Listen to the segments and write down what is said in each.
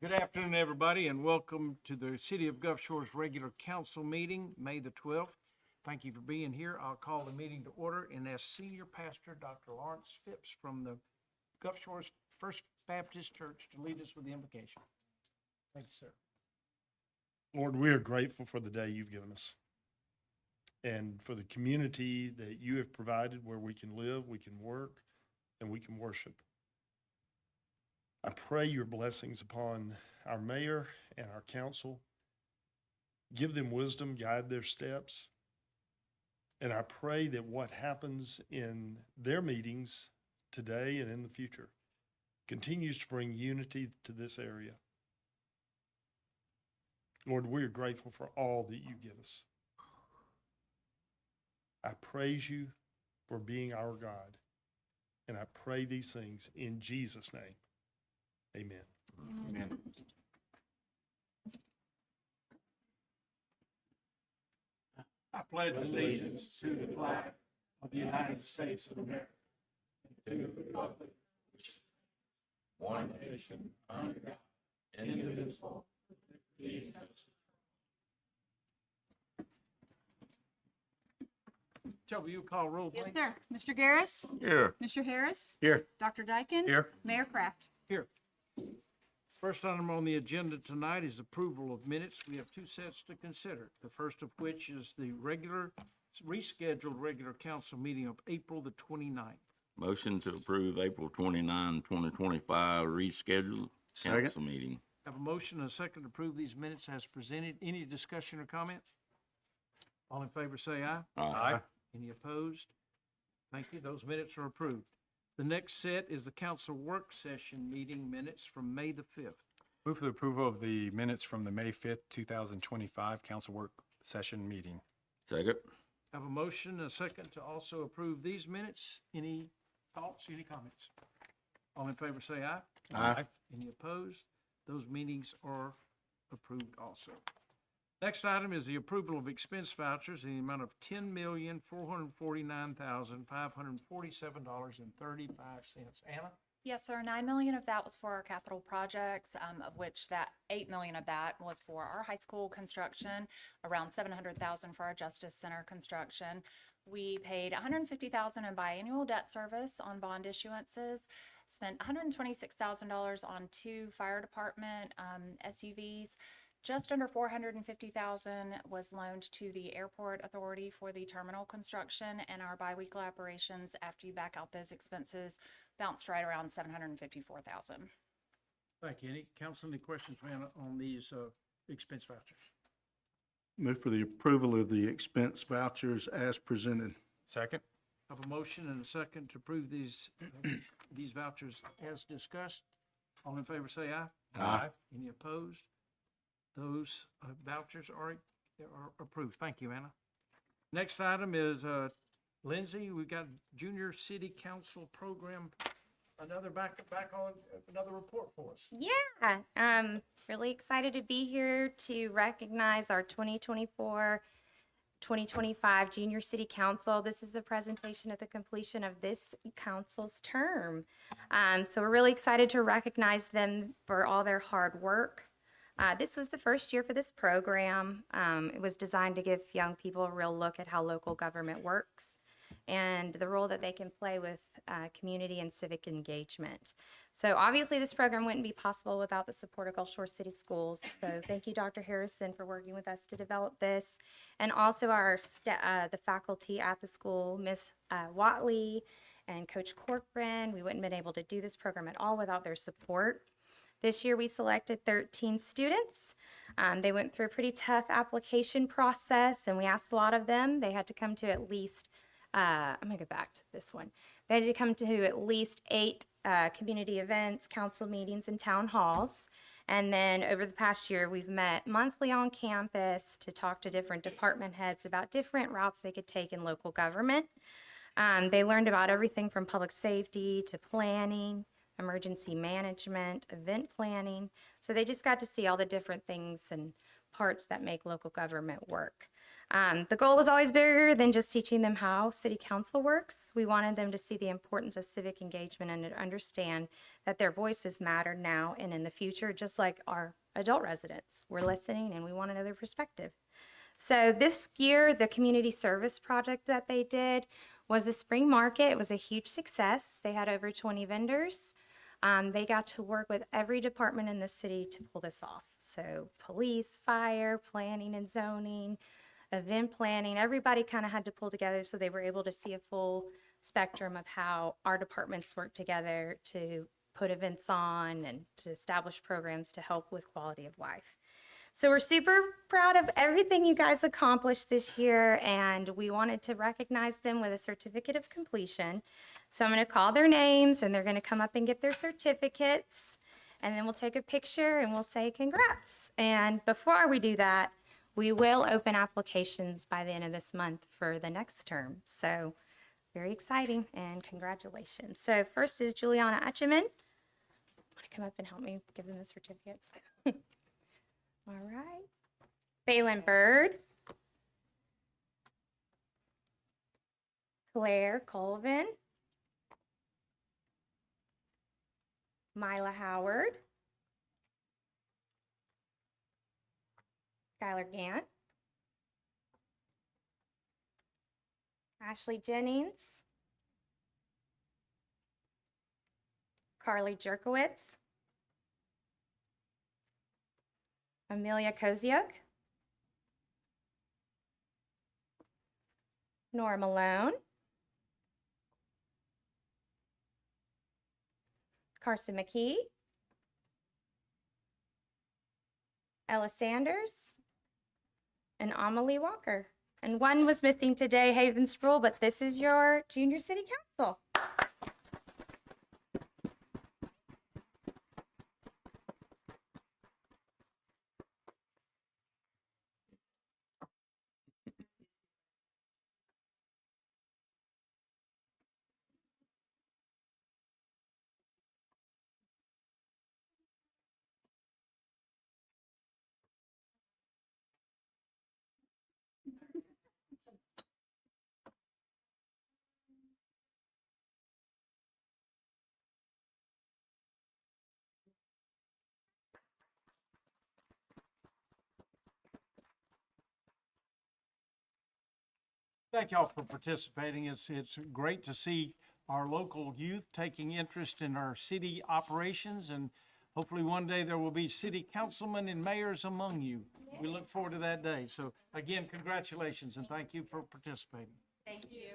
Good afternoon, everybody, and welcome to the City of Gulf Shores regular council meeting, May the 12th. Thank you for being here. I'll call the meeting to order and ask Senior Pastor Dr. Lawrence Phipps from the Gulf Shores First Baptist Church to lead us with the invocation. Thank you, sir. Lord, we are grateful for the day you've given us and for the community that you have provided where we can live, we can work, and we can worship. I pray your blessings upon our mayor and our council. Give them wisdom, guide their steps. And I pray that what happens in their meetings today and in the future continues to bring unity to this area. Lord, we are grateful for all that you give us. I praise you for being our God. And I pray these things in Jesus' name. Amen. Amen. I pledge allegiance to the flag of the United States of America and to the republic which is one nation under God, indivisible, with liberty and justice. Joe, will you call roll, please? Yes, sir. Mr. Garris? Here. Mr. Harris? Here. Dr. Dyken? Here. Mayor Kraft? Here. First item on the agenda tonight is approval of minutes. We have two sets to consider. The first of which is the rescheduled regular council meeting of April the 29th. Motion to approve April 29, 2025 rescheduled council meeting. Have a motion and a second to approve these minutes as presented. Any discussion or comment? All in favor say aye. Aye. Any opposed? Thank you. Those minutes are approved. The next set is the council work session meeting minutes from May the 5th. Move for the approval of the minutes from the May 5th, 2025 council work session meeting. Second. Have a motion and a second to also approve these minutes. Any thoughts, any comments? All in favor say aye. Aye. Any opposed? Those meetings are approved also. Next item is the approval of expense vouchers in the amount of $10,449,547.35. Anna? Yes, sir. 9 million of that was for our capital projects, of which that 8 million of that was for our high school construction, around 700,000 for our Justice Center construction. We paid 150,000 in biannual debt service on bond issuances, spent $126,000 on 2 fire department SUVs. Just under 450,000 was loaned to the airport authority for the terminal construction, and our biweekly operations, after you back out those expenses, bounced right around 754,000. Thank you. Any council, any questions for Anna on these expense vouchers? Move for the approval of the expense vouchers as presented. Second. Have a motion and a second to approve these vouchers as discussed. All in favor say aye. Aye. Any opposed? Those vouchers are approved. Thank you, Anna. Next item is Lindsay. We've got Junior City Council Program. Another back on another report for us. Yeah, really excited to be here to recognize our 2024-2025 Junior City Council. This is the presentation at the completion of this council's term. So we're really excited to recognize them for all their hard work. This was the first year for this program. It was designed to give young people a real look at how local government works and the role that they can play with community and civic engagement. So obviously this program wouldn't be possible without the support of Gulf Shores City Schools. So thank you, Dr. Harrison, for working with us to develop this. And also the faculty at the school, Ms. Watley and Coach Corcoran. We wouldn't have been able to do this program at all without their support. This year we selected 13 students. They went through a pretty tough application process and we asked a lot of them. They had to come to at least, I'm gonna go back to this one. They had to come to at least 8 community events, council meetings, and town halls. And then over the past year, we've met monthly on campus to talk to different department heads about different routes they could take in local government. They learned about everything from public safety to planning, emergency management, event planning. So they just got to see all the different things and parts that make local government work. The goal was always bigger than just teaching them how city council works. We wanted them to see the importance of civic engagement and to understand that their voices matter now and in the future, just like our adult residents. We're listening and we want to know their perspective. So this year, the community service project that they did was the spring market. It was a huge success. They had over 20 vendors. They got to work with every department in the city to pull this off. So police, fire, planning and zoning, event planning, everybody kind of had to pull together so they were able to see a full spectrum of how our departments work together to put events on and to establish programs to help with quality of life. So we're super proud of everything you guys accomplished this year, and we wanted to recognize them with a certificate of completion. So I'm going to call their names, and they're going to come up and get their certificates, and then we'll take a picture and we'll say congrats. And before we do that, we will open applications by the end of this month for the next term. So very exciting, and congratulations. So first is Juliana Etcheman. Want to come up and help me give them the certificates? All right. Phelan Bird. Claire Colvin. Mila Howard. Skylar Gant. Ashley Jennings. Carly Jerkowitz. Amelia Koziuk. Nora Malone. Carson McKee. Ella Sanders. And Amelie Walker. And one was missing today, Haven Sproul, but this is your junior city council. Thank y'all for participating. It's great to see our local youth taking interest in our city operations, and hopefully one day there will be city councilmen and mayors among you. We look forward to that day. So again, congratulations and thank you for participating. Thank you.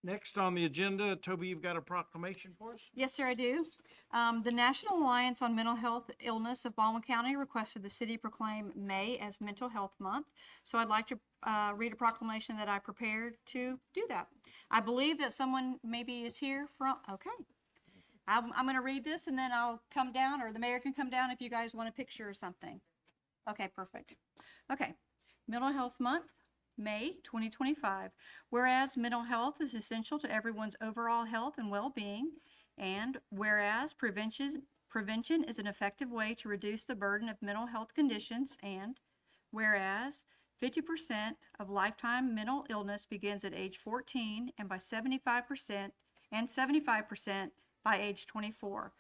Next on the agenda, Toby, you've got a proclamation for us? Yes, sir, I do. The National Alliance on Mental Health Illness of Baldwin County requested the city proclaim May as Mental Health Month. So I'd like to read a proclamation that I prepared to do that. I believe that someone maybe is here from, okay. I'm going to read this and then I'll come down, or the mayor can come down if you guys want a picture or something. Okay, perfect. Okay, Mental Health Month, May 2025. Whereas mental health is essential to everyone's overall health and well-being, and whereas prevention is an effective way to reduce the burden of mental health conditions, and whereas 50% of lifetime mental illness begins at age 14 and by 75% by age 24.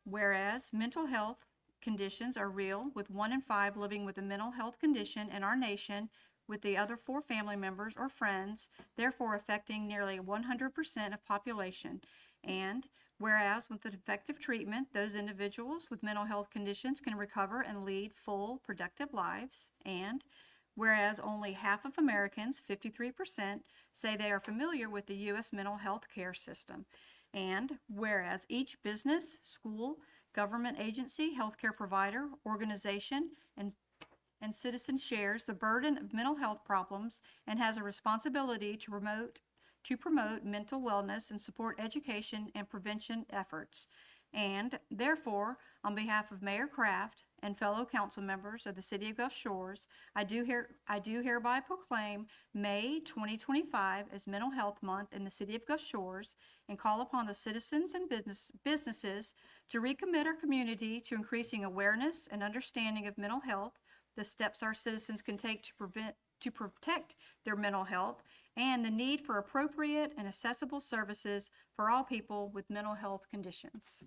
Whereas mental health conditions are real, with 1 in 5 living with a mental health condition in our nation, with the other 4 family members or friends, therefore affecting nearly 100% of population. And whereas with effective treatment, those individuals with mental health conditions can recover and lead full, productive lives. And whereas only half of Americans, 53%, say they are familiar with the U.S. mental health care system. And whereas each business, school, government agency, healthcare provider, organization, and citizen shares the burden of mental health problems and has a responsibility to promote mental wellness and support education and prevention efforts. And therefore, on behalf of Mayor Kraft and fellow council members of the City of Gulf Shores, I do hereby proclaim May 2025 as Mental Health Month in the City of Gulf Shores and call upon the citizens and businesses to recommit our community to increasing awareness and understanding of mental health, the steps our citizens can take to protect their mental health, and the need for appropriate and accessible services for all people with mental health conditions.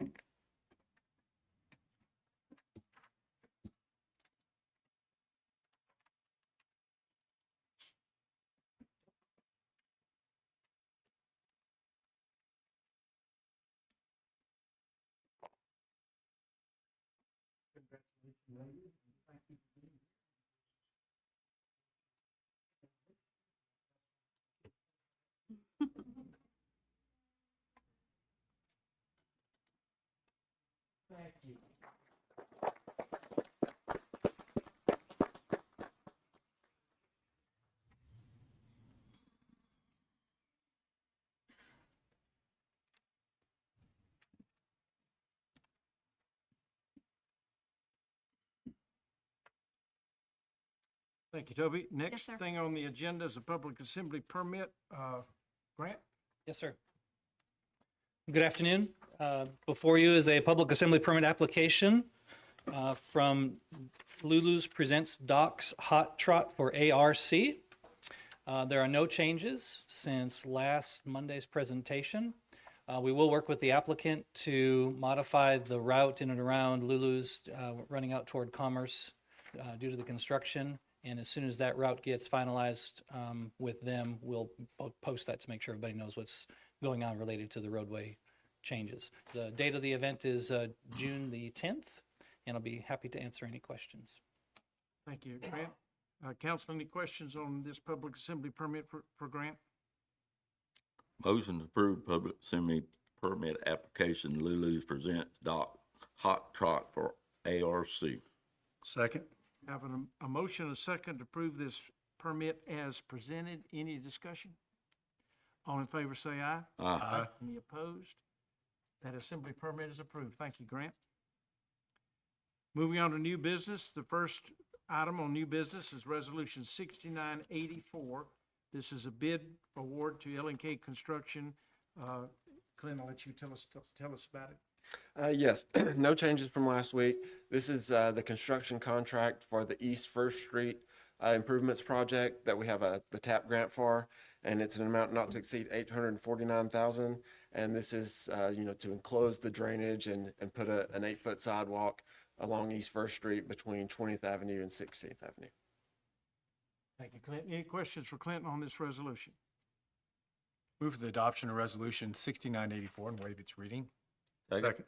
Thank you, Toby. Next sir. thing on the agenda is a public assembly permit. Grant? Yes, sir. Good afternoon. Before you is a public assembly permit application from Lulu's Presents Doc's Hot Trot for ARC. There are no changes since last Monday's presentation. We will work with the applicant to modify the route in and around Lulu's running out toward Commerce due to the construction. And as soon as that route gets finalized with them, we'll post that to make sure everybody knows what's going on related to the roadway changes. The date of the event is June the 10th, and I'll be happy to answer any questions. Thank you, Grant. Council, any questions on this public assembly permit for Grant? Motion to approve public assembly permit application Lulu's Presents Doc Hot Trot for ARC. Second. Having a motion and a second to approve this permit as presented. Any discussion? All in favor say aye. Aye. Any opposed? That assembly permit is approved. Thank you, Grant. Moving on to new business. The first item on new business is Resolution 6984. This is a bid award to L&K Construction. Clint, I'll let you tell us about it. Yes, no changes from last week. This is the construction contract for the East First Street improvements project that we have the TAP grant for, and it's an amount not to exceed $849,000. And this is to enclose the drainage and put an 8-foot sidewalk along East First Street between 20th Avenue and 16th Avenue. Thank you, Clint. Any questions for Clinton on this resolution? Move for the adoption of Resolution 6984 and waive its reading. Second.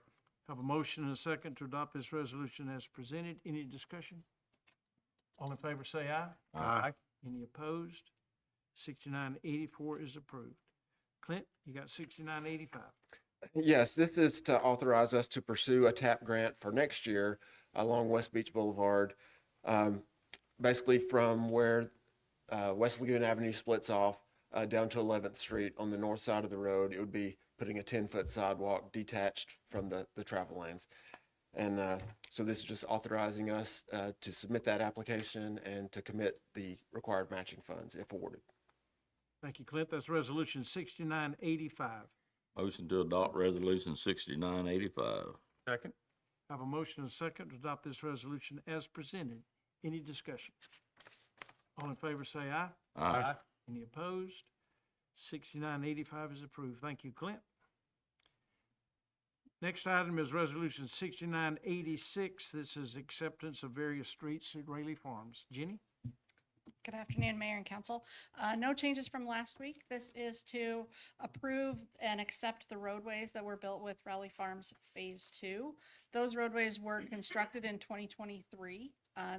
Have a motion and a second to adopt this resolution as presented. Any discussion? All in favor say aye. Aye. Any opposed? 6984 is approved. Clint, you got 6985. Yes, this is to authorize us to pursue a TAP grant for next year along West Beach Boulevard. Basically from where West Lagoon Avenue splits off down to 11th Street on the north side of the road. It would be putting a 10-foot sidewalk detached from the travel lanes. And so this is just authorizing us to submit that application and to commit the required matching funds if awarded. Thank you, Clint. That's resolution 6985. Motion to adopt resolution 6985. Second. Have a motion and a second to adopt this resolution as presented. Any discussion? All in favor say aye. Aye. Any opposed? 6985 is approved. Thank you, Clint. Next item is resolution 6986. This is acceptance of various streets at Rayleigh Farms. Jenny? Good afternoon, Mayor and Council. No changes from last week. This is to approve and accept the roadways that were built with Raleigh Farms Phase 2. Those roadways were constructed in 2023.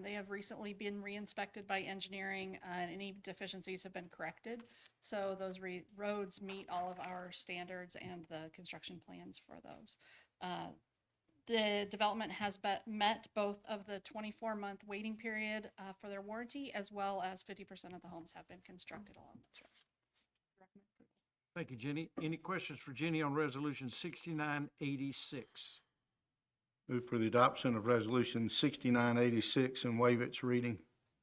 They have recently been re-inspected by engineering and any deficiencies have been corrected. So those roads meet all of our standards and the construction plans for those. The development has met both of the 24-month waiting period for their warranty, as well as 50% of the homes have been constructed along those roads. Recommend approval. Thank you, Jenny. Any questions for Jenny on resolution 6986? Move for the adoption of Resolution 6986 and waive its reading.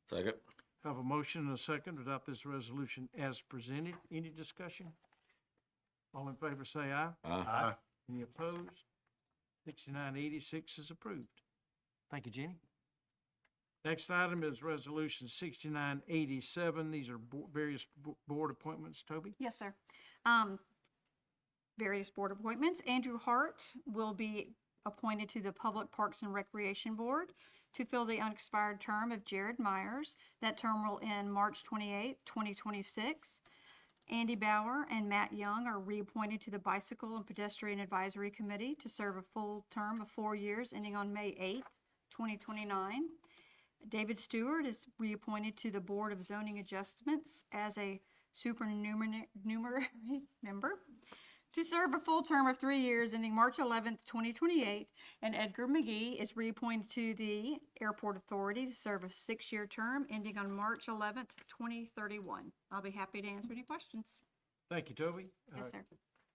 Second. Have a motion and a second to adopt this resolution as presented. Any discussion? All in favor say aye. Aye. Any opposed? 6986 is approved. Thank you, Jenny. Next item is Resolution 6987. These are various board appointments. Toby? Yes, sir. Various board appointments. Andrew Hart will be appointed to the Public Parks and Recreation Board to fill the unexpired term of Jared Myers. That term will end March 28, 2026. Andy Bauer and Matt Young are reappointed to the Bicycle and Pedestrian Advisory Committee to serve a full term of 4 years ending on May 8, 2029. David Stewart is reappointed to the Board of Zoning Adjustments as a supernumerary member to serve a full term of 3 years ending March 11th, 2028. And Edgar McGee is reappointed to the Airport Authority to serve a 6-year term ending on March 11th, 2031. I'll be happy to answer any questions. Thank you, Toby. Yes, sir.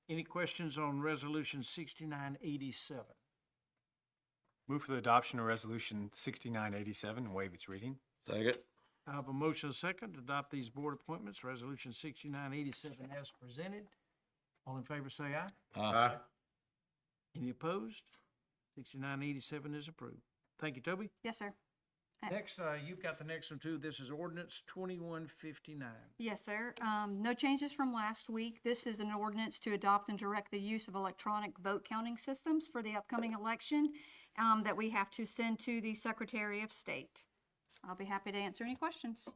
Any questions on Resolution 6987? Move for the adoption of Resolution 6987 and waive its reading. Second. I have a motion and a second to adopt these board appointments, Resolution 6987 as presented. All in favor say aye. Aye. Any opposed? 6987 is approved. Thank you, Toby. Yes, sir. Next, you've got the next one too. This is ordinance 2159. Yes, sir. No changes from last week. This is an ordinance to adopt and direct the use of electronic vote counting systems for the upcoming election that we have to send to the Secretary of State. I'll be happy to answer any questions.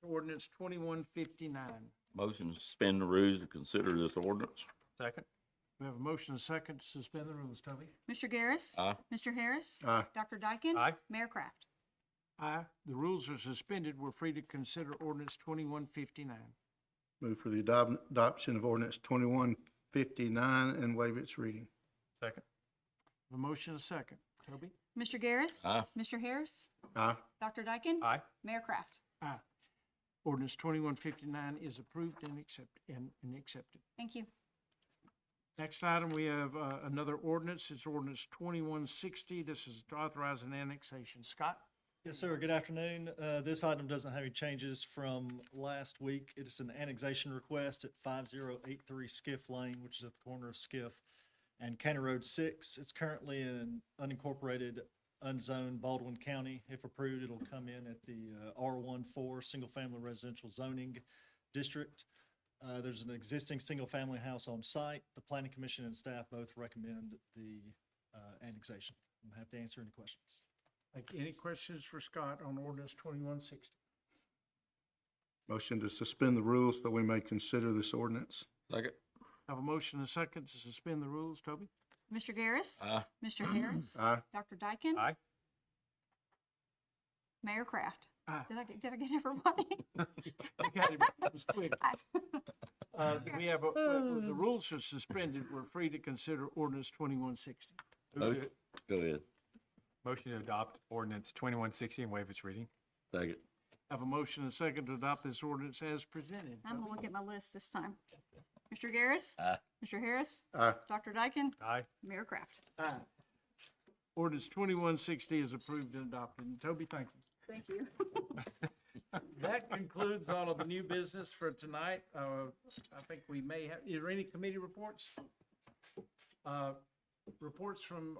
Ordinance 2159. Motion to suspend the rules and consider this ordinance. Second. We have a motion and a second to suspend the rules. Toby? Mr. Garris? Aye. Mr. Harris? Aye. Dr. Dyken? Aye. Mayor Kraft? Aye. The rules are suspended. We're free to consider ordinance 2159. Move for the adoption of ordinance 2159 and waive its reading. Second. A motion and a second. Toby? Mr. Garris? Aye. Mr. Harris? Aye. Dr. Dyken? Aye. Mayor Kraft? Aye. Ordinance 2159 is approved and accepted. Thank you. Next item, we have another ordinance. It's ordinance 2160. This is to authorize an annexation. Scott? Yes, sir. Good afternoon. This item doesn't have any changes from last week. It is an annexation request at 5083 Skiff Lane, which is at the corner of Skiff and County Road 6. It's currently in unincorporated, unzoned Baldwin County. If approved, it'll come in at the R14 Single Family Residential Zoning District. There's an existing single-family house on site. The Planning Commission and staff both recommend the annexation. I'm happy to answer any questions. Any questions for Scott on ordinance 2160? Motion to suspend the rules so we may consider this ordinance. Second. Have a motion and a second to suspend the rules. Toby? Mr. Garris? Aye. Mr. Harris? Aye. Dr. Dyken? Aye. Mayor Kraft? Aye. Did I get everybody? You got it. That was quick. We have, the rules are suspended. We're free to consider ordinance 2160. Motion. Go ahead. Motion to adopt ordinance 2160 and waive its reading. Second. Have a motion and a second to adopt this ordinance as presented. I'm gonna look at my list this time. Mr. Garris? Aye. Mr. Harris? Aye. Dr. Dyken? Aye. Mayor Kraft? Aye. Ordinance 2160 is approved and adopted. And Toby, thank you. Thank you. That concludes all of the new business for tonight. I think we may have, is there any committee reports? Reports from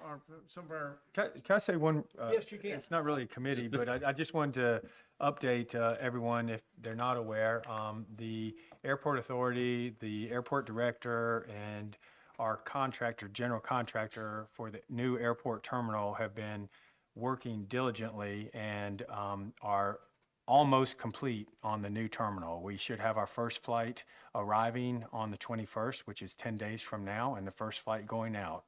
some of our, Can I say one? Yes, you can. It's not really a committee, but I just wanted to update everyone, if they're not aware. The Airport Authority, the airport director, and our contractor, general contractor for the new airport terminal have been working diligently and are almost complete on the new terminal. We should have our first flight arriving on the 21st, which is 10 days from now, and the first flight going out.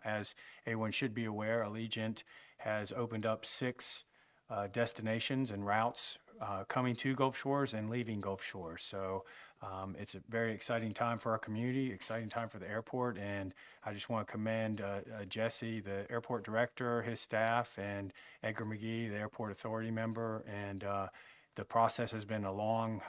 As everyone should be aware, Allegiant has opened up 6 destinations and routes coming to Gulf Shores and leaving Gulf Shores. So it's a very exciting time for our community, exciting time for the airport, and I just want to commend Jesse, the airport director, his staff, and Edgar McGee, the airport authority member, and the process has been a long,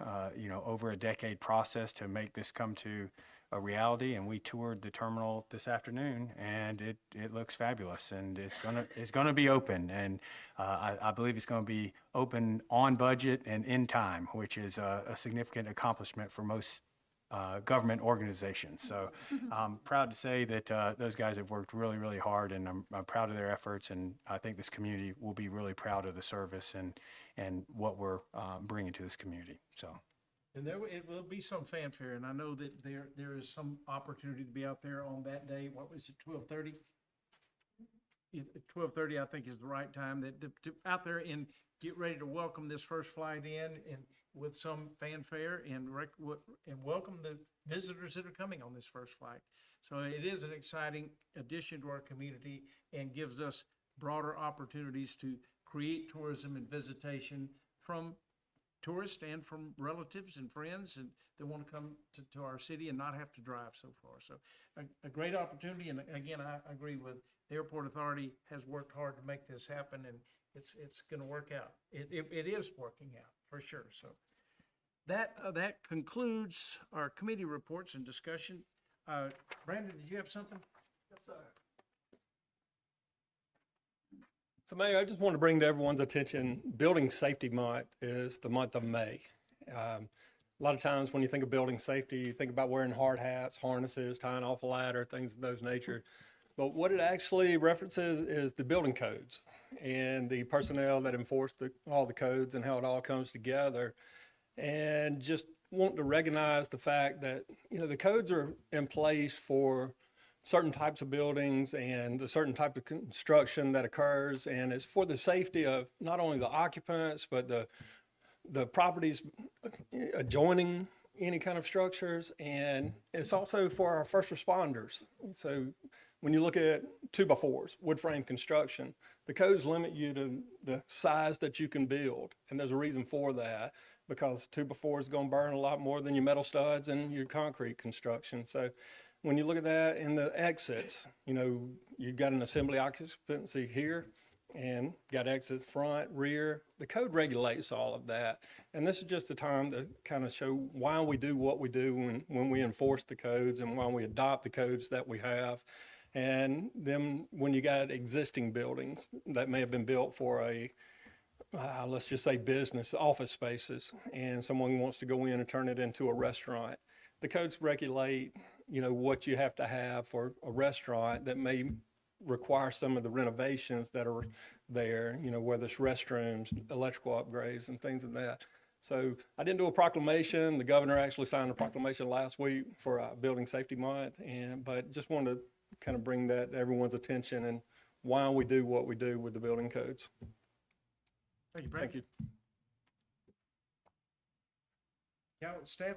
over a decade process to make this come to a reality, and we toured the terminal this afternoon, and it looks fabulous, and it's gonna be open, and I believe it's gonna be open on budget and in time, which is a significant accomplishment for most government organizations. So I'm proud to say that those guys have worked really, really hard, and I'm proud of their efforts, and I think this community will be really proud of the service and what we're bringing to this community. So. And it will be some fanfare, and I know that there is some opportunity to be out there on that day. What was it, 12:30? 12:30, I think, is the right time to out there and get ready to welcome this first flight in and with some fanfare and welcome the visitors that are coming on this first flight. So it is an exciting addition to our community and gives us broader opportunities to create tourism and visitation from tourists and from relatives and friends and that want to come to our city and not have to drive so far. So a great opportunity. And again, I agree with the Airport Authority has worked hard to make this happen, and it's going to work out. It is working out for sure. So that concludes our committee reports and discussion. Brandon, did you have something? Yes, sir. So Mayor, I just want to bring to everyone's attention, Building Safety Month is the month of May. A lot of times when you think of building safety, you think about wearing hard hats, harnesses, tying off a ladder, things of those nature. But what it actually references is the building codes and the personnel that enforce all the codes and how it all comes together. And just want to recognize the fact that, the codes are in place for certain types of buildings and the certain type of construction that occurs, and it's for the safety of not only the occupants, but the properties adjoining any kind of structures, and it's also for our first responders. So when you look at 2x4s, wood frame construction, the codes limit you to the size that you can build, and there's a reason for that, because 2x4 is going to burn a lot more than your metal studs and your concrete construction. So when you look at that in the exits, you've got an assembly occupancy here and got exits front, rear. The code regulates all of that. And this is just a time to kind of show why we do what we do when we enforce the codes and why we adopt the codes that we have. And then when you got existing buildings that may have been built for let's just say business, office spaces, and someone wants to go in and turn it into a restaurant, the codes regulate what you have to have for a restaurant that may require some of the renovations that are there, whether it's restrooms, electrical upgrades, and things of that. So I didn't do a proclamation. The governor actually signed a proclamation last week for Building Safety Month, but just wanted to kind of bring that to everyone's attention and why we do what we do with the building codes. Thank you, Brandon. Thank you. Staff,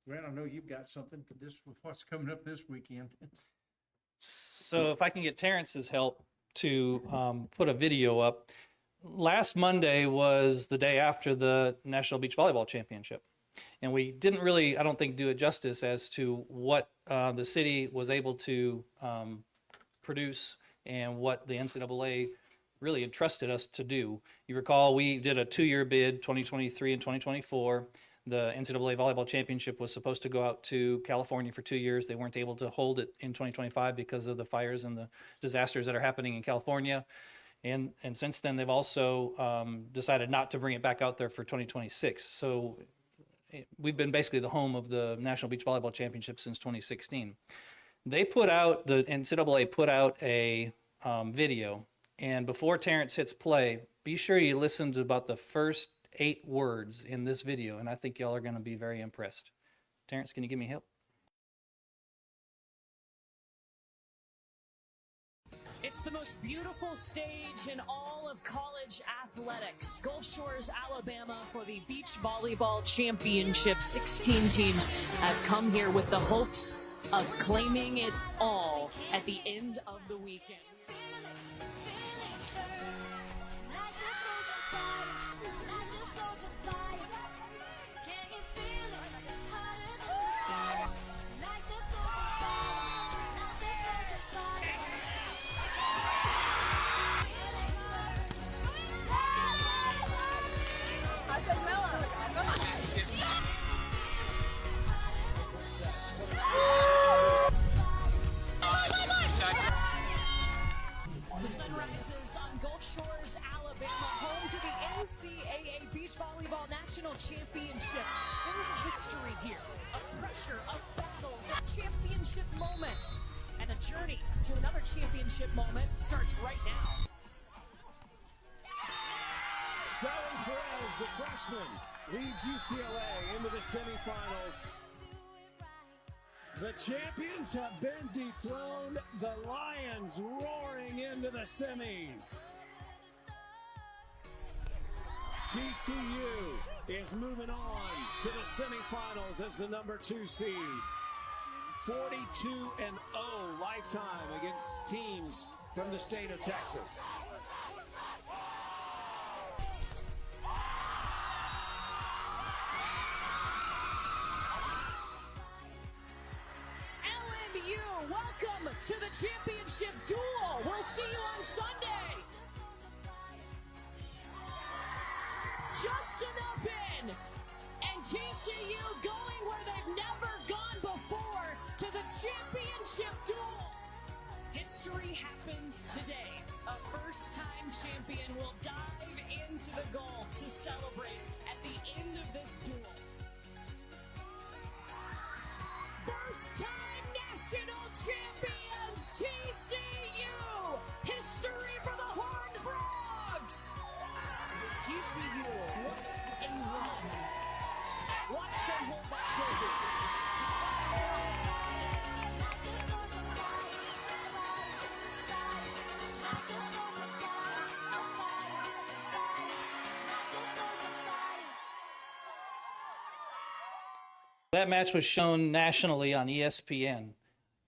Grant, I know you've got something for this with what's coming up this weekend. So if I can get Terrence's help to put a video up. Last Monday was the day after the National Beach Volleyball Championship. And we didn't really, I don't think, do it justice as to what the city was able to produce and what the NCAA really entrusted us to do. You recall we did a 2-year bid, 2023 and 2024. The NCAA Volleyball Championship was supposed to go out to California for 2 years. They weren't able to hold it in 2025 because of the fires and the disasters that are happening in California. And since then, they've also decided not to bring it back out there for 2026. So we've been basically the home of the National Beach Volleyball Championship since 2016. The NCAA put out a video. And before Terrence hits play, be sure you listen to about the first 8 words in this video, and I think y'all are going to be very impressed. Terrence, can you give me help? It's the most beautiful stage in all of college athletics. Gulf Shores, Alabama for the Beach Volleyball Championship. 16 teams have come here with the hopes of claiming it all at the end of the weekend. NCAA Beach Volleyball National Championship. There is a history here of pressure, of battles, of championship moments. And a journey to another championship moment starts right now. Sally Perez, the freshman, leads UCLA into the semifinals. The champions have been dethroned. The Lions roaring into the semis. TCU is moving on to the semifinals as the number 2 seed. 42-0 lifetime against teams from the state of Texas. LMU, welcome to the championship duel. We'll see you on Sunday. Just enough in, and TCU going where they've never gone before to the championship duel. History happens today. A first-time champion will dive into the Gulf to celebrate at the end of this duel. First-time national champions, TCU! History for the Horned Frogs! TCU, what a run! Watch them hold that trophy. That match was shown nationally on ESPN.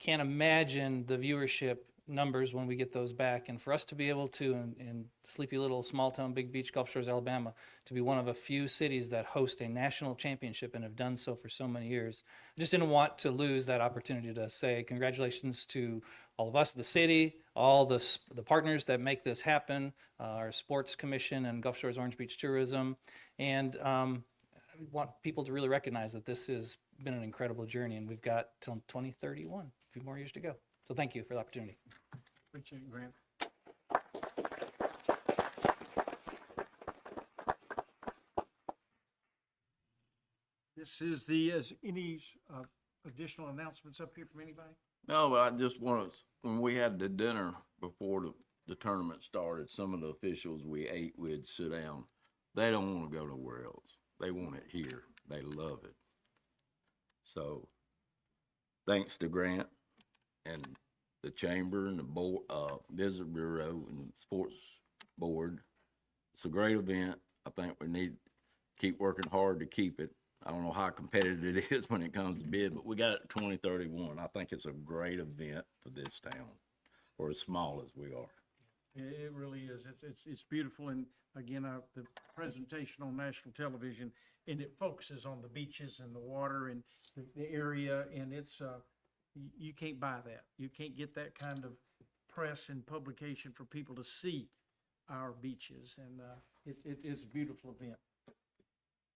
Can't imagine the viewership numbers when we get those back. And for us to be able to, in sleepy little small town Big Beach, Gulf Shores, Alabama, to be one of a few cities that host a national championship and have done so for so many years, I just didn't want to lose that opportunity to say congratulations to all of us, the city, all the partners that make this happen, our sports commission and Gulf Shores Orange Beach Tourism. And I want people to really recognize that this has been an incredible journey, and we've got till 2031, a few more years to go. So thank you for the opportunity. Appreciate it, Grant. This is any additional announcements up here from anybody? No, but I just want to, when we had the dinner before the tournament started, some of the officials we ate with sit down. They don't want to go nowhere else. They want it here. They love it. So thanks to Grant and the chamber and the board, Visit Bureau and sports board. It's a great event. I think we need to keep working hard to keep it. I don't know how competitive it is when it comes to bid, but we got it 2031. I think it's a great event for this town, for as small as we are. It really is. It's beautiful. And again, the presentation on national television, and it focuses on the beaches and the water and the area. And it's, you can't buy that. You can't get that kind of press and publication for people to see our beaches. And it is a beautiful event.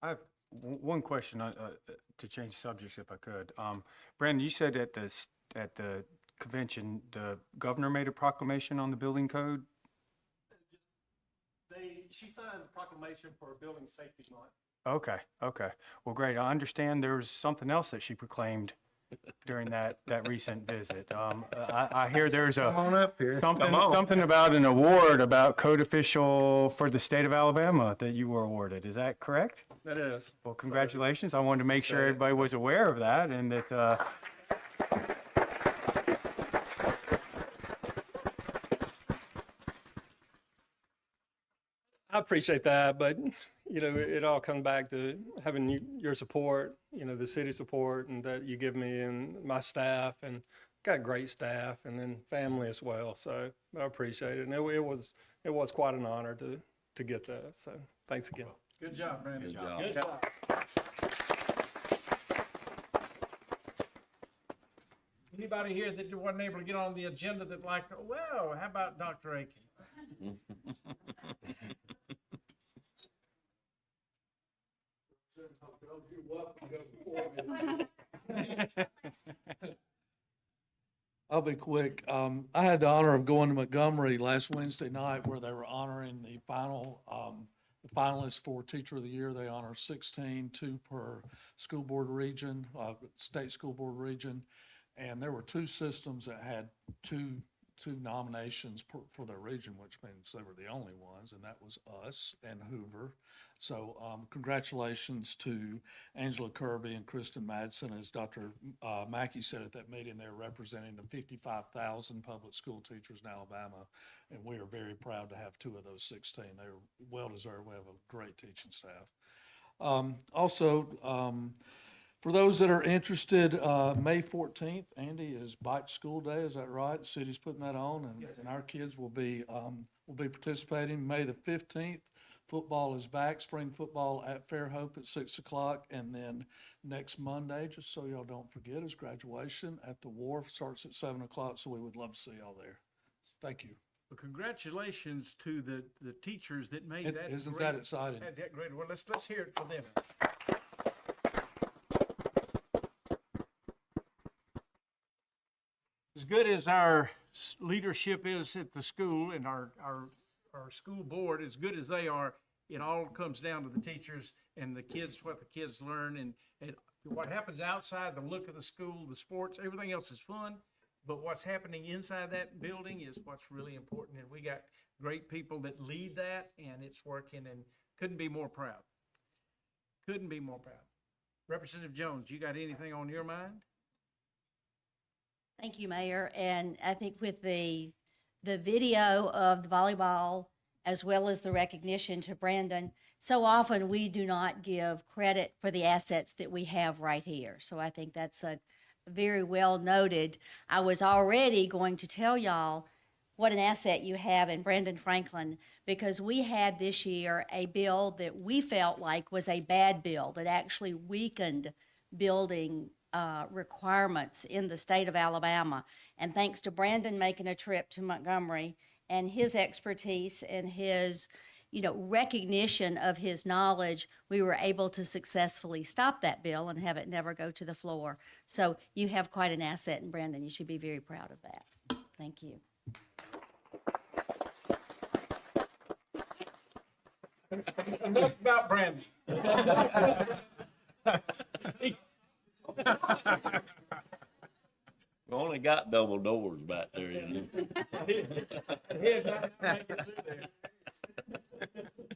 I have one question to change subjects if I could. Brandon, you said at the convention, the governor made a proclamation on the building code? She signed the proclamation for Building Safety Month. Okay. Well, great. I understand there was something else that she proclaimed during that recent visit. I hear there's Come on up here. something about an award about code official for the state of Alabama that you were awarded. Is that correct? That is. Well, congratulations. I wanted to make sure everybody was aware of that and that, I appreciate that, but it all comes back to having your support, the city support, and that you give me and my staff, and got great staff, and then family as well. So I appreciate it, and it was quite an honor to get that. So thanks again. Good job, Brandon. Good job. Anybody here that wasn't able to get on the agenda that well, how about Dr. Aiken? I'll be quick. I had the honor of going to Montgomery last Wednesday night where they were honoring the final finalists for Teacher of the Year. They honor 16, 2 per school board region, state school board region. And there were 2 systems that had two nominations for their region, which means they were the only ones, and that was us and Hoover. So congratulations to Angela Kirby and Kristen Madsen. As Dr. Mackey said at that meeting, they're representing the 55,000 public school teachers in Alabama, and we are very proud to have 2 of those 16. They're well-deserved. We have a great teaching staff. For those that are interested, May 14th, Andy, is Bike School Day, is that right? The city's putting that on, and our kids will be participating. May the 15th, football is back, spring football at Fairhope at 6 o'clock, and then next Monday, just so y'all don't forget, is graduation at the Wharf, starts at 7 o'clock, so we would love to see y'all there. Thank you. Well, congratulations to the teachers that made that. Isn't that exciting? Had that great. Well, let's hear it for them. As good as our leadership is at the school and our school board, as good as they are, it all comes down to the teachers and the kids, what the kids learn, and what happens outside, the look of the school, the sports, everything else is fun. But what's happening inside that building is what's really important. And we got great people that lead that, and it's working, and couldn't be more proud. Couldn't be more proud. Representative Jones, you got anything on your mind? Thank you, Mayor. And I think with the video of the volleyball, as well as the recognition to Brandon, so often we do not give credit for the assets that we have right here. So I think that's a very well noted. I was already going to tell y'all what an asset you have in Brandon Franklin, because we had this year a bill that we felt like was a bad bill that actually weakened building requirements in the state of Alabama. And thanks to Brandon making a trip to Montgomery and his expertise and his, recognition of his knowledge, we were able to successfully stop that bill and have it never go to the floor. So you have quite an asset in Brandon. You should be very proud of that. Thank you. Enough about Brandon. We only got double doors back there, you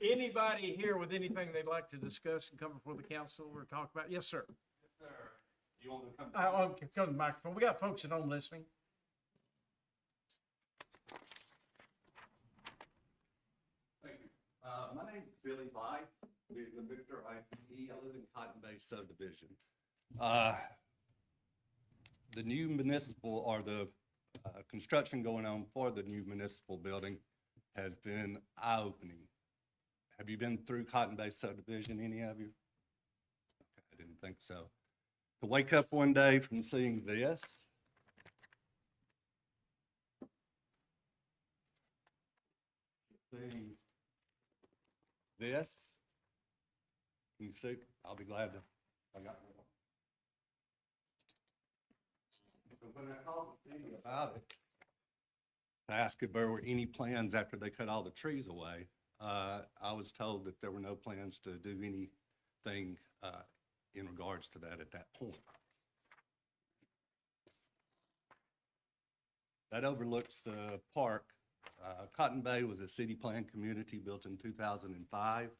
Anybody here with anything they'd like to discuss and come before the council or talk about? Yes, sir. Yes, sir. You want me to come? Come to the microphone. We got folks at home listening. Thank you. My name's Billy Weiss with the Victor ICE. I live in Cotton Bay subdivision. The new municipal, or the construction going on for the new municipal building has been eye-opening. Have you been through Cotton Bay subdivision, any of you? Okay, I didn't think so. To wake up one day from seeing this, seeing this, can you see? I'll be glad to. I got one. When I called the city about it, to ask if there were any plans after they cut all the trees away, I was told that there were no plans to do anything in regards to that at that point. That overlooks the park. Cotton Bay was a city plan community built in 2005.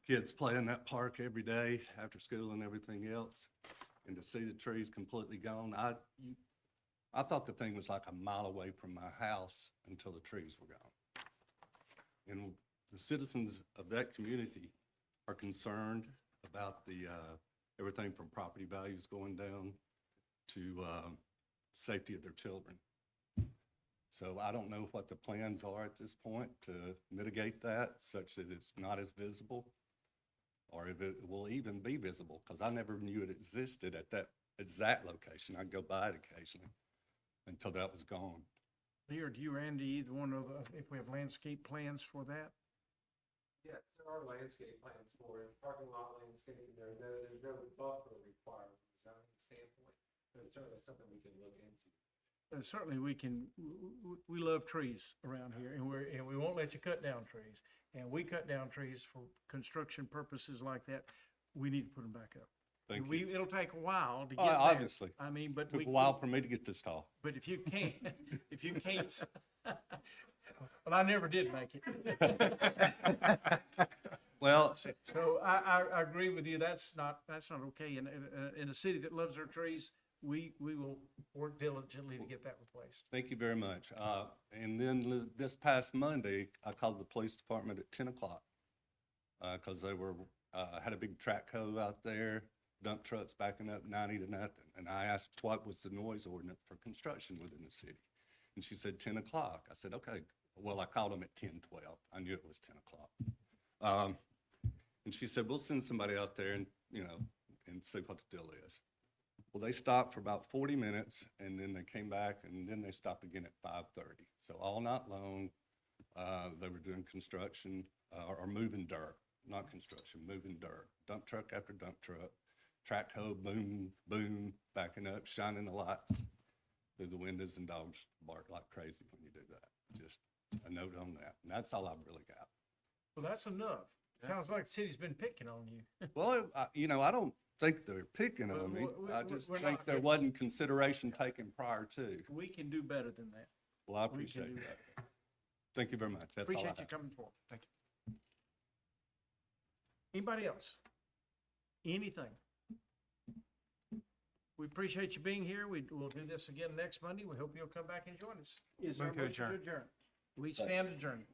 Kids play in that park every day after school and everything else. And to see the trees completely gone, I thought the thing was like a mile away from my house until the trees were gone. And the citizens of that community are concerned about the everything from property values going down to safety of their children. So I don't know what the plans are at this point to mitigate that such that it's not as visible, or if it will even be visible, because I never knew it existed at that exact location. I'd go by it occasionally until that was gone. Lear, do you, Randy, either one of us, if we have landscape plans for that? Yes, there are landscape plans for it, parking lot landscaping, there's no buffer required from a zoning standpoint, but it's certainly something we can look into. certainly we can, we love trees around here, and we won't let you cut down trees. And we cut down trees for construction purposes like that. We need to put them back up. Thank We, you. it'll take a while to Oh, get there. obviously. I mean, but Took we. a while for me to get this tall. But if you can't, if you can't, well, I never did make it. Well, So I agree with you. That's not okay. In a city that loves their trees, we will work diligently to get that replaced. thank you very much. And then this past Monday, I called the police department at 10 o'clock. Cause they were, had a big track hoe out there, dump trucks backing up 90 to nothing. And I asked what was the noise ordinance for construction within the city. And she said 10 o'clock. I said, okay. Well, I called them at 10:12. I knew it was 10 o'clock. And she said, we'll send somebody out there and, and see what the deal is. Well, they stopped for about 40 minutes and then they came back and then they stopped again at 5:30. So all night long, they were doing construction, or moving dirt, not construction, moving dirt. Dump truck after dump truck, track hoe, boom, boom, backing up, shining the lights through the windows, and dogs bark like crazy when you do that. Just a note on that. And that's all I've really got. Well, that's enough. Sounds like the city's been picking on you. Well, I don't think they're picking Well, on me. I we're just not think there picking. wasn't consideration taken prior to. We can do better than that. Well, I We can appreciate do that. Thank you very much. That's all I Appreciate you have. coming forward. Thank you. Anybody else? Anything? We appreciate you being here. We'll do this again next Monday. We hope you'll come back and join us. Is there a Move to motion to adjourn. adjourn? We stand adjourned.